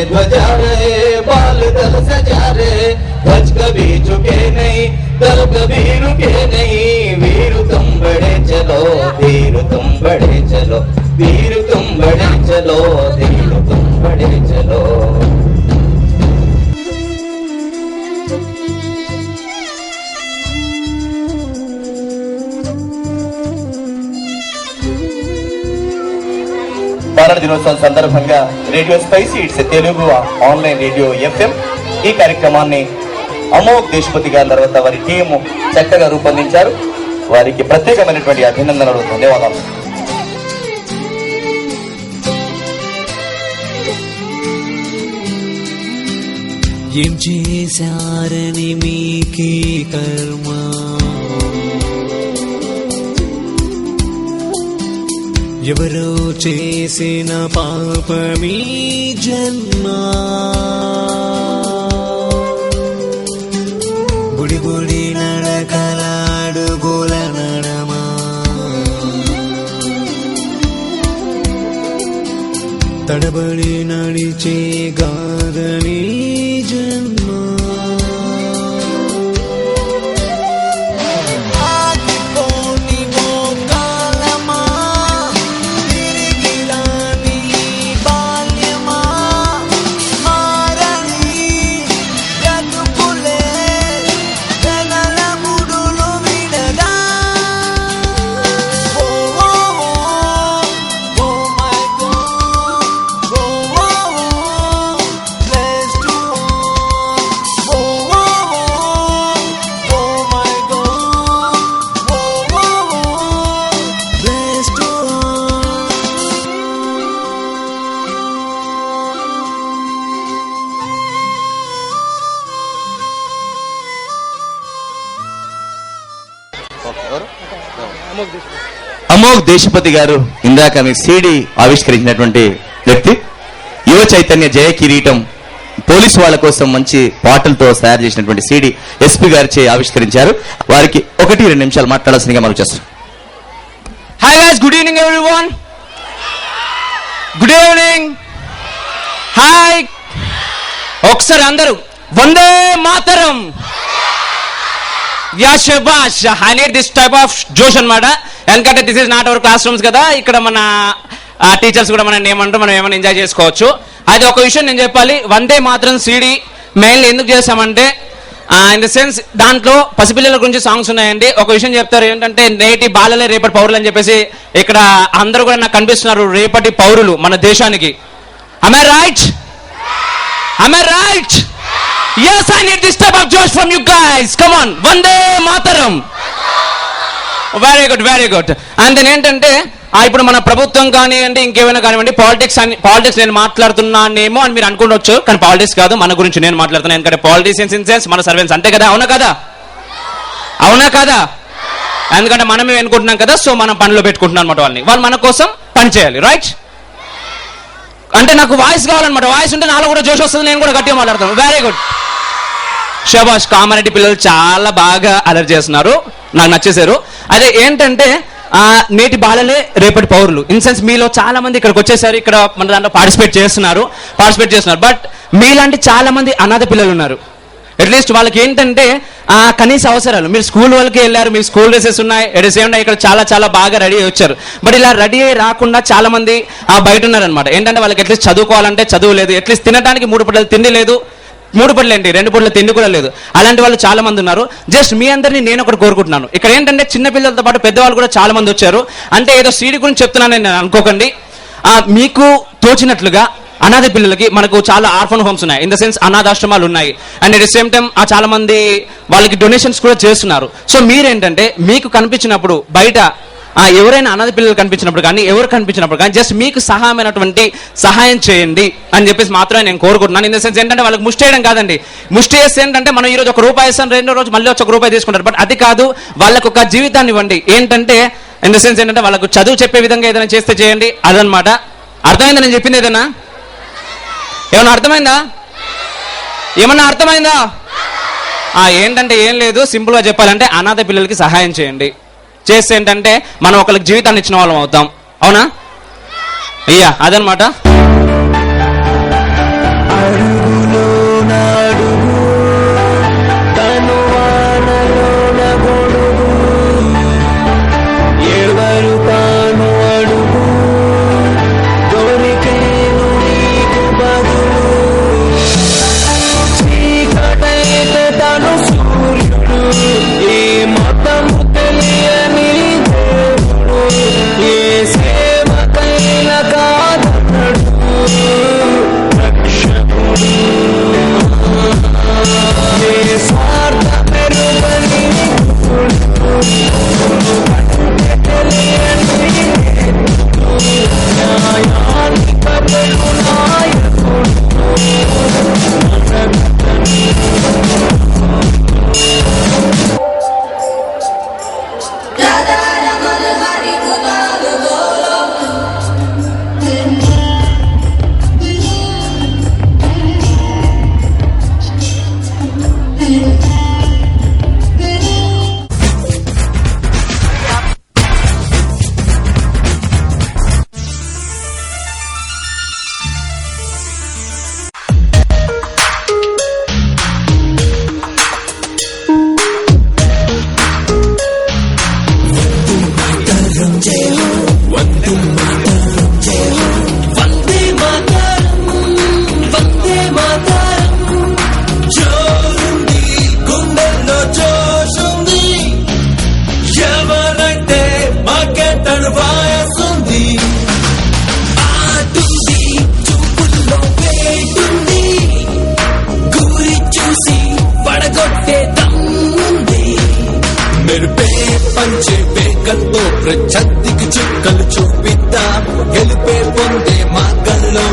ध्वजा रहे बाल दल सजा रहे ध्वज कभी झुके नहीं दल कभी रुके नहीं वीर तुम बड़े चलो वीर तुम बड़े चलो वीर तुम बड़े चलो वीर तुम बड़े चलो। బాలల దినోత్సవం సందర్భంగా radio spicy it's Telugu online radio FM ఈ కార్యక్రమాన్ని అమోఘ్ దేశపతి గారి తర్వాత వారి టీము చక్కగా రూపొందించారు. వారికి ప్రత్యేకమైనటువంటి అభినందనలు, ధన్యవాదాలు. ఏం చేశారని మీకే కర్మ, ఎవరో చేసిన పాపమీ జన్మ, బుడి బుడి నడకలాడుగుల నడమా, తడబడి నడిచే గారని జన్మ. అమోఘ్ దేశపతి గారు ఇందాక మీ CD ఆవిష్కరించినటువంటి వ్యక్తి. యువ చైతన్య జయ కిరీటం పోలీసు వాళ్ళ కోసం మంచి పాటలతో తయారు చేసినటువంటి CD SP గారిచే ఆవిష్కరించారు. వారికి 1-2 నిమిషాలు మాట్లాడాల్సిందిగా మనం చేస్తాం. Hi guys, good evening everyone. Good evening. Hi, ఒకసారి అందరూ వందే మాతరం. యా శబాష్, I need this type of జోష్ అన్నమాట. ఎందుకంటే this is not our class rooms కదా, ఇక్కడ మన టీచర్స్ కూడా మనం ఏమంటారు, మనం ఏమైనా ఎంజాయ్ చేసుకోవచ్చు. అది ఒక విషయం నేను చెప్పాలి. వందే మాత్రం CD మెయిన్లీ ఎందుకు చేస్తామంటే ఇన్ ద సెన్స్ దాంట్లో పసిపిల్లల గురించి సాంగ్స్ ఉన్నాయండి. ఒక విషయం చెప్తారు ఏంటంటే, నేటి బాలలే రేపటి పౌరులు అని చెప్పేసి ఇక్కడ అందరూ కూడా నాకు కనిపిస్తున్నారు రేపటి పౌరులు మన దేశానికి. Am I right? Am I right? Yes, I need this type of josh from you guys. Come on, Vande Mataram. Very good, very good. And then ఏంటంటే ఇప్పుడు మన ప్రభుత్వం కానివ్వండి, ఇంకేమైనా కానివ్వండి, పాలిటిక్స్ నేను మాట్లాడుతున్నానేమో అని మీరు అనుకోవచ్చు. కానీ పాలిటిక్స్ కాదు, మన గురించి నేను మాట్లాడుతున్నాను. ఎందుకంటే పాలిటిషియన్స్ ఇన్ సెన్స్ మన సర్వెంట్స్, అంతే కదా? అవునా కదా? అవునా కదా? ఎందుకంటే మనమే ఎన్నుకుంటున్నాం కదా, సో మనం పనిలో పెట్టుకుంటున్నాం అనమాట. వాళ్ళు మన కోసం పని చేయాలి, రైట్? అంటే నాకు వాయిస్ కావాలన్నమాట. వాయిస్ ఉంటే నాలో కూడా జోష్ వస్తుంది, నేను కూడా గట్టిగా మాట్లాడతాను. వెరీ గుడ్, శబాష్. కామారెడ్డి పిల్లలు చాలా బాగా అలర్ట్ చేస్తున్నారు, నాకు నచ్చేశారు. అదే ఏంటంటే నేటి బాలలే రేపటి పౌరులు ఇన్ సెన్స్ మీలో చాలా మంది ఇక్కడికి వచ్చేసారు, ఇక్కడ మన దాంట్లో పార్టిసిపేట్ చేస్తున్నారు. బట్ మీలాంటి చాలా మంది అనాథ పిల్లలు ఉన్నారు. అట్లీస్ట్ వాళ్ళకి ఏంటంటే కనీస అవసరాలు, మీరు స్కూల్ వాళ్ళకి వెళ్ళారు, మీ స్కూల్ డ్రెసెస్ ఉన్నాయి, ఏమైనా ఇక్కడ చాలా చాలా బాగా రెడీ అయ్యి వచ్చారు. బట్ ఇలా రెడీ అయ్యి రాకుండా చాలా మంది బయట ఉన్నారనమాట. ఏంటంటే వాళ్ళకి అట్లీస్ట్ చదువుకోవాలంటే చదువు లేదు, అట్లీస్ట్ తినడానికి 3 పూటలు తిండి లేదు, 3 పూటలు ఏంటి 2 పూటల తిండి కూడా లేదు. అలాంటి వాళ్ళు చాలా మంది ఉన్నారు. జస్ట్ మీ అందరినీ నేను ఒకటి కోరుకుంటున్నాను. ఇక్కడ ఏంటంటే చిన్న పిల్లలతో పాటు పెద్దవాళ్ళు కూడా చాలా మంది వచ్చారు. అంటే ఏదో CD గురించి చెప్తున్నానని నేను అనుకోకండి. మీకు తోచినట్లుగా అనాథ పిల్లలకి మనకు చాలా ఆర్ఫన్ హోమ్స్ ఉన్నాయి, ఇన్ ద సెన్స్ అనాథాశ్రమాలు ఉన్నాయి. And at the same time చాలా మంది వాళ్ళకి డొనేషన్స్ కూడా చేస్తున్నారు. సో మీరేంటంటే మీకు కనిపించినప్పుడు బయట ఎవరైనా అనాథ పిల్లలు కనిపించినప్పుడు కానీ ఎవరు కనిపించినప్పుడు కానీ జస్ట్ మీకు సహాయమైనటువంటి సహాయం చేయండి అని చెప్పేసి మాత్రమే నేను కోరుకుంటున్నాను. ఇన్ ద సెన్స్ ఏంటంటే వాళ్ళకి ముష్టి వేయడం కాదండి. ముష్టి వేస్తే ఏంటంటే మనం ఈ రోజు ₹1 ఇస్తాం, రెండో రోజు మళ్ళీ ₹1 తీసుకుంటారు. బట్ అది కాదు, వాళ్ళకు ఒక జీవితాన్ని ఇవ్వండి. ఏంటంటే ఇన్ ద సెన్స్ ఏంటంటే వాళ్ళకు చదువు చెప్పే విధంగా ఏదైనా చేస్తే చేయండి, అదనమాట. అర్థమైందా నేను చెప్పింది? ఏదైనా ఏమన్నా అర్థమైందా? ఏమన్నా అర్థమైందా? ఏంటంటే ఏం లేదు, సింపుల్గా చెప్పాలంటే అనాథ పిల్లలకి సహాయం చేయండి. చేస్తే ఏంటంటే మనం ఒకరికి జీవితాన్ని ఇచ్చిన వాళ్ళం అవుతాం. అవునా? అయ్యా అదనమాట. పంచే వేగంతో ప్రత్యర్థికి చుక్కలు చూపిద్దా, గెలిపే పొందే మార్గంలో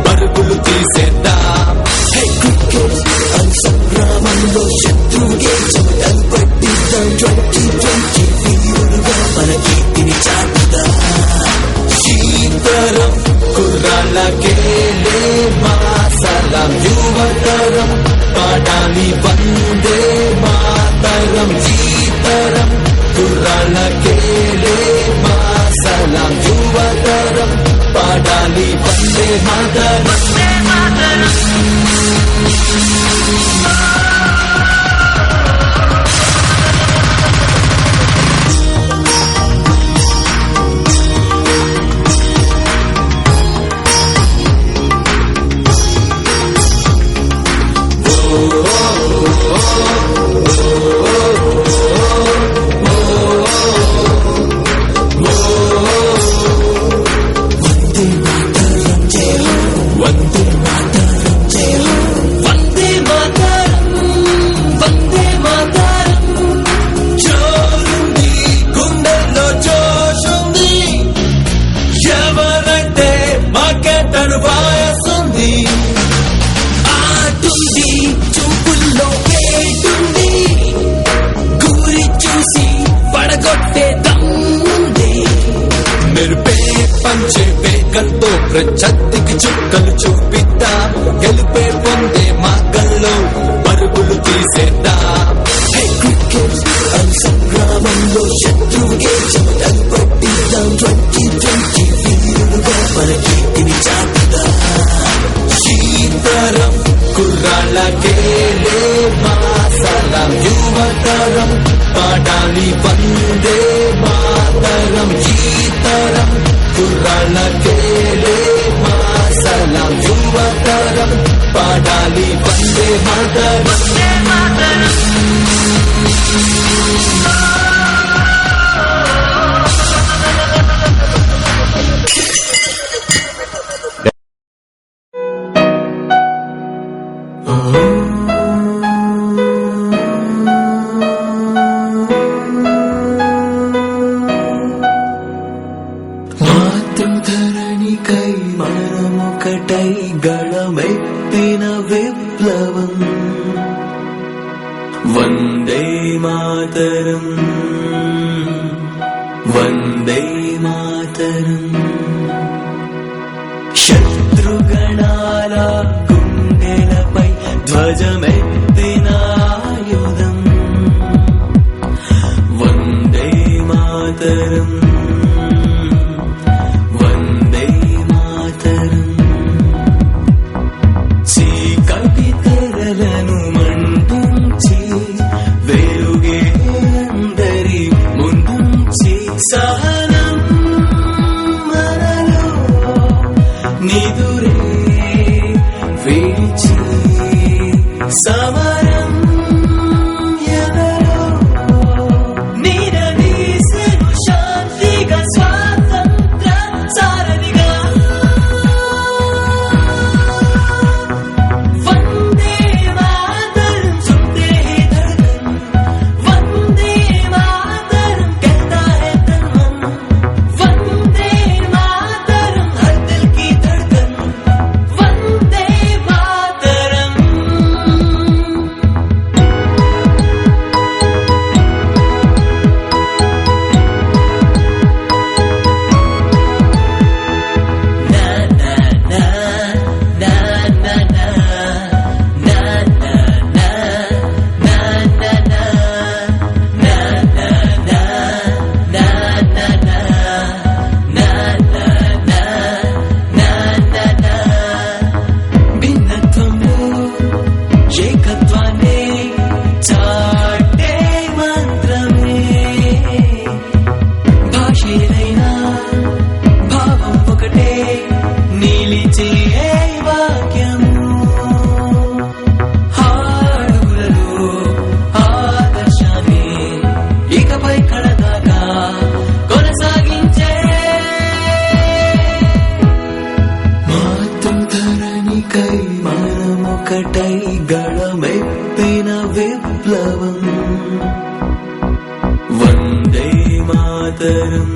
పరుగులు తీసేద్దా. సంగ్రామంలో శత్రువుకే చెమటలు పట్టిద్దాం. 2020 వీరుడుగా మన కీర్తిని చాటుదా. శీతరం కుర్రాళ్ళకే మా సలాం, యువతరం పాడాలి వందే మాతరం. జీతరం కుర్రాళ్ళకే మా సలాం, యువతరం పాడాలి వందే మాతరం. పంచే వేగంతో ప్రత్యర్థికి చుక్కలు చూపిద్దా, గెలిపే పొందే మార్గంలో పరుగులు తీసేద్దా. సంగ్రామంలో శత్రువుకే చెమటలు పట్టిద్దాం. 2020 వీరుడుగా మన కీర్తిని చాటుదా. శీతరం కుర్రాళ్ళకే మా సలాం, యువతరం పాడాలి వందే మాతరం. జీతరం కుర్రాళ్ళకే మా సలాం, యువతరం పాడాలి వందే మాతరం. గళమెత్తిన విప్లవం వందే మాతరం వందే మాతరం శత్రుగణాల గుండెలపై ధ్వజమెత్తిన ఆయుధం వందే మాతరం వందే మాతరం చీకటి తెరలను మండించి వెలుగే అందరి ముందుంచి సహనం మనలో నిదురే విడిచి సమరం ఎదలో నిరదీసెను శాంతిగా స్వాతంత్ర సారథిగా వందే మాతరం సునతే హై ధड़कन వందే మాతరం कहता है तन मन వందే మాతరం हर दिल की धड़कन వందే మాతరం భిన్నత్వంలో ఏకత్వాన్ని చాటే మంత్రమే భాషేదైనా భావం ఒకటే నిలిచే వాక్యము హాడులలో ఆదర్శాన్ని ఇకపై కడదాకా కొనసాగించే మాతృధరణికై మనమొకటై గళమెత్తిన విప్లవం వందే మాతరం